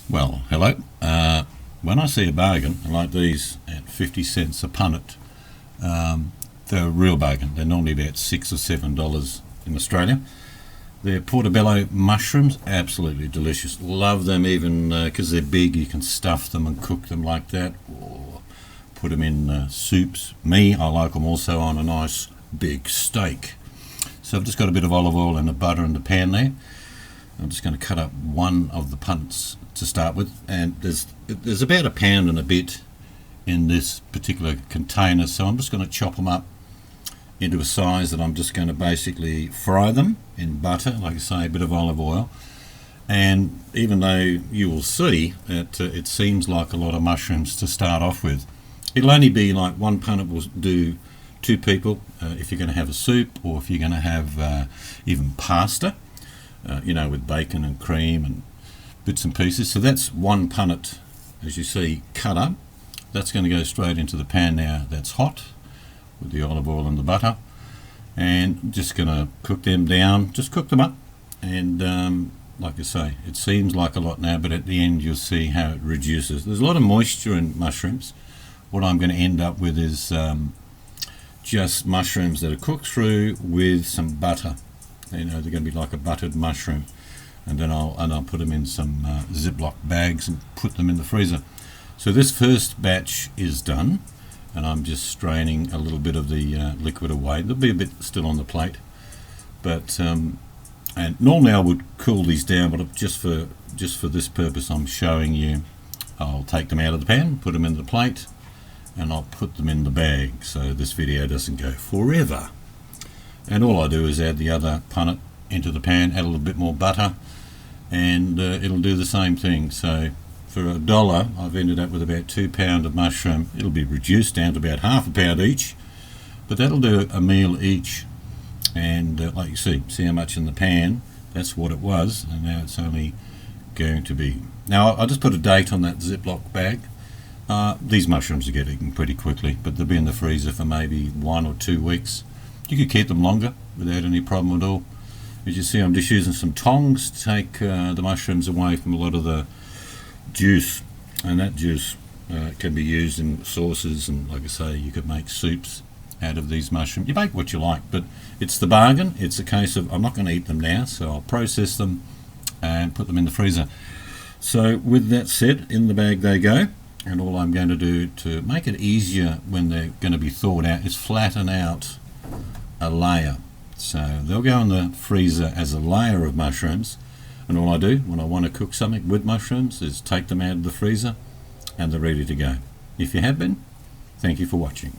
Well, hello. When I see a bargain like these at 50 cents a punnet, they're a real bargain. They're normally about $6 or $7 in Australia. They're portobello mushrooms, absolutely delicious. Love them even because they're big. You can stuff them and cook them like that, or put them in soups. I like them also on a nice big steak. So I've just got a bit of olive oil and the butter in the pan there. I'm just going to cut up one of the punnets to start with, and there's about a pound and a bit in this particular container, so I'm just going to chop them up into a size that I'm just going to basically fry them in butter, like I say, a bit of olive oil. And even though you will see that it seems like a lot of mushrooms to start off with, it'll only be like one punnet will do two people if you're going to have a soup, or if you're going to have even pasta, with bacon and cream and bits and pieces. So that's one punnet, as you see, cut up. That's going to go straight into the pan now that's hot with the olive oil and the butter, and just going to cook them down, just cook them up. And like I say, it seems like a lot now, but at the end you'll see how it reduces. There's a lot of moisture in mushrooms. What I'm going to end up with is just mushrooms that are cooked through with some butter. They're going to be like a buttered mushroom, and then I'll put them in some Ziploc bags and put them in the freezer. So this first batch is done, and I'm just straining a little bit of the liquid away. There'll be a bit still on the plate, but and normally I would cool these down, but just for this purpose I'm showing you. I'll take them out of the pan, put them in the plate, and I'll put them in the bag so this video doesn't go forever. And all I do is add the other punnet into the pan, add a little bit more butter, and it'll do the same thing. So for $1 I've ended up with about 2 pounds of mushroom. It'll be reduced down to about half a pound each, but that'll do a meal each. And like you see how much in the pan. That's what it was, and now it's only going to be. Now I'll just put a date on that Ziploc bag. These mushrooms will get eaten pretty quickly, but they'll be in the freezer for maybe 1 or 2 weeks. You could keep them longer without any problem at all. As you see, I'm just using some tongs to take the mushrooms away from a lot of the juice, and that juice can be used in sauces, and like I say, you could make soups out of these mushrooms. You make what you like, but it's the bargain. It's a case of I'm not going to eat them now, so I'll process them and put them in the freezer. So with that said, in the bag they go, and all I'm going to do to make it easier when they're going to be thawed out is flatten out a layer. So they'll go in the freezer as a layer of mushrooms, and all I do when I want to cook something with mushrooms is take them out of the freezer and they're ready to go. If you have been, thank you for watching.